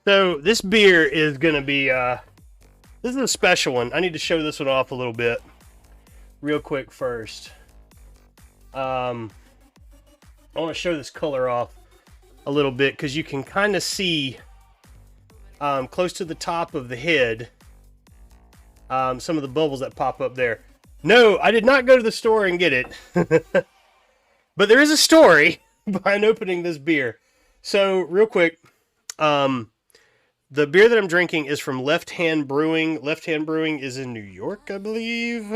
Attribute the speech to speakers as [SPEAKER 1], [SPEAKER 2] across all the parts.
[SPEAKER 1] So this beer is gonna be this is a special one. I need to show this one off a little bit real quick first. I want to show this color off a little bit because you can kind of see close to the top of the head some of the bubbles that pop up there. No, I did not go to the store and get it. But there is a story behind opening this beer. So, real quick, the beer that I'm drinking is from Left Hand Brewing. Left Hand Brewing is in New York, I believe.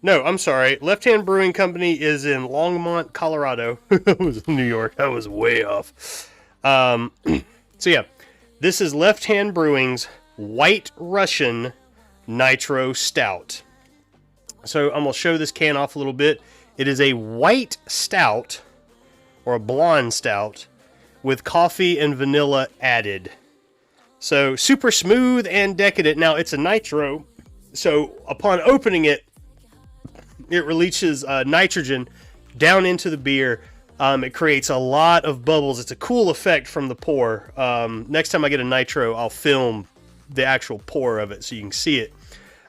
[SPEAKER 1] No, I'm sorry. Left Hand Brewing Company is in Longmont, Colorado. It was New York. I was way off. So, yeah. This is Left Hand Brewing's White Russian Nitro Stout. So I'm going to show this can off a little bit. It is a white stout, or a blonde stout, with coffee and vanilla added. So super smooth and decadent. Now it's a nitro, so upon opening it, it releases nitrogen down into the beer. It creates a lot of bubbles. It's a cool effect from the pour. Next time I get a nitro, I'll film the actual pour of it so you can see it.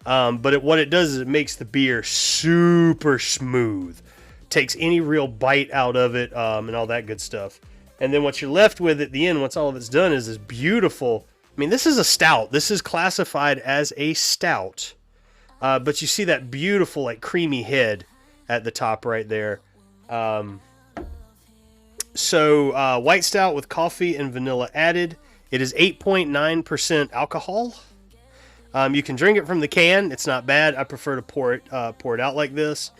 [SPEAKER 1] But what it does is it makes the beer super smooth. Takes any real bite out of it and all that good stuff. And then what you're left with at the end, once all of it's done, is this beautiful... I mean, this is a stout. This is classified as a stout. But you see that beautiful, like, creamy head at the top right there. So, white stout with coffee and vanilla added. It is 8.9% alcohol. You can drink it from the can. It's not bad. I prefer to pour it out like this.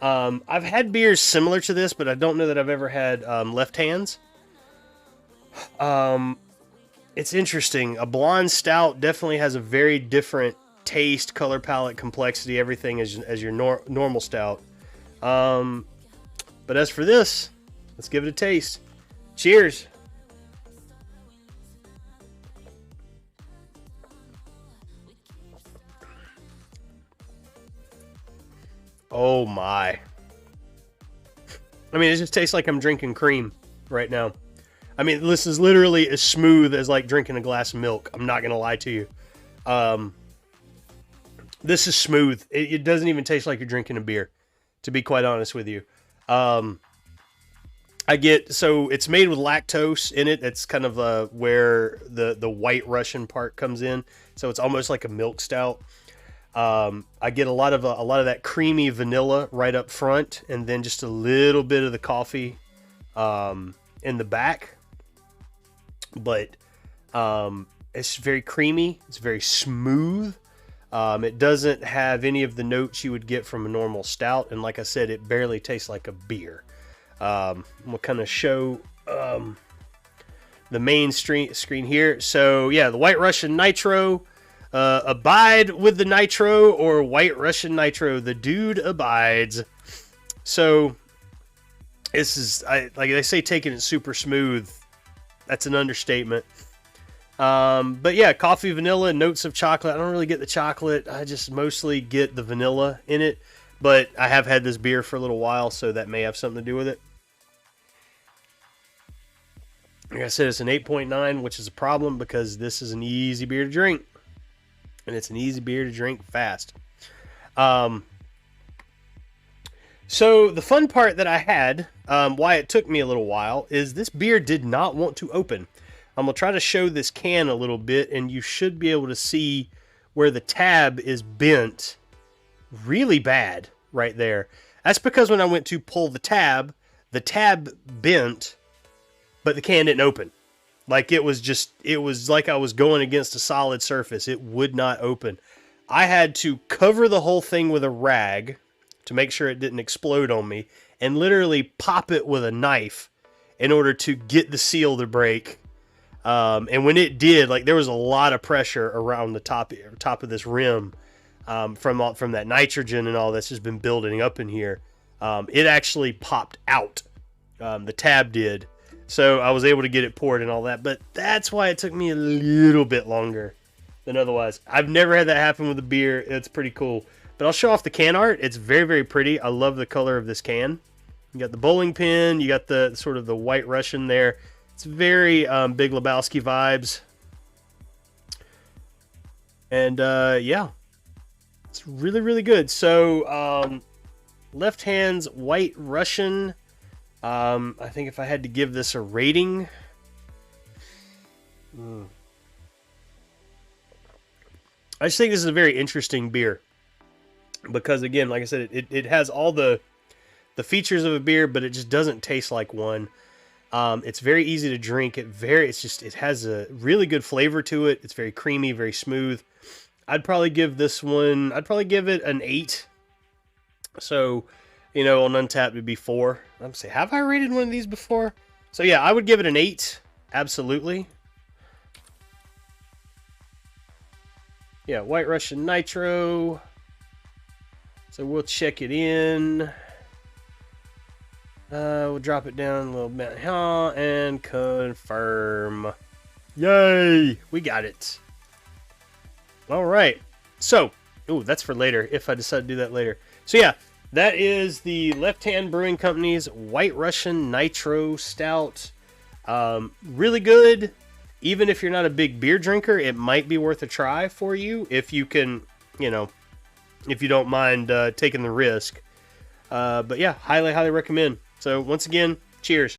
[SPEAKER 1] I've had beers similar to this, but I don't know that I've ever had Left Hands. It's interesting. A blonde stout definitely has a very different taste, color palette, complexity, everything as your normal stout. But as for this, let's give it a taste. Cheers. Oh my. I mean, it just tastes like I'm drinking cream right now. I mean, this is literally as smooth as like drinking a glass of milk. I'm not going to lie to you. This is smooth. It doesn't even taste like you're drinking a beer, to be quite honest with you. So it's made with lactose in it. That's kind of where the White Russian part comes in. So it's almost like a milk stout. I get a lot of that creamy vanilla right up front, and then just a little bit of the coffee in the back. But it's very creamy. It's very smooth. It doesn't have any of the notes you would get from a normal stout, and like I said, it barely tastes like a beer. We'll kind of show the main screen here. So yeah, the White Russian Nitro. Abide with the Nitro, or White Russian Nitro. The dude abides. So this is, like they say, taking it super smooth. That's an understatement. But yeah, coffee, vanilla, notes of chocolate. I don't really get the chocolate. I just mostly get the vanilla in it. But I have had this beer for a little while, so that may have something to do with it. Like I said, it's an 8.9, which is a problem because this is an easy beer to drink. And it's an easy beer to drink fast. So the fun part that I had, why it took me a little while, is this beer did not want to open. I'm going to try to show this can a little bit, and you should be able to see where the tab is bent really bad right there. That's because when I went to pull the tab bent, but the can didn't open. Like it was like I was going against a solid surface. It would not open. I had to cover the whole thing with a rag to make sure it didn't explode on me, and literally pop it with a knife in order to get the seal to break. And when it did, like there was a lot of pressure around the top of this rim from that nitrogen and all that's just been building up in here. It actually popped out. The tab did. So I was able to get it poured and all that, but that's why it took me a little bit longer than otherwise. I've never had that happen with a beer. It's pretty cool. But I'll show off the can art. It's very, very pretty. I love the color of this can. You got the bowling pin. You got the sort of the White Russian there. It's very Big Lebowski vibes. And yeah, it's really, really good. So Left Hand's White Russian. I think if I had to give this a rating, I just think this is a very interesting beer. Because again, like I said, it has all the features of a beer, but it just doesn't taste like one. It's very easy to drink. It has a really good flavor to it. It's very creamy, very smooth. I'd probably give this one, it an 8. So, on Untappd it'd be 4. I'm say, have I rated one of these before? So yeah, I would give it an 8. Absolutely. Yeah, White Russian Nitro. So we'll check it in. We'll drop it down a little bit and confirm. Yay! We got it. All right. So, that's for later if I decide to do that later. So yeah, that is the Left Hand Brewing Company's White Russian Nitro Stout. Really good. Even if you're not a big beer drinker, it might be worth a try for you if you can, if you don't mind taking the risk. But yeah, highly, highly recommend. So once again, cheers.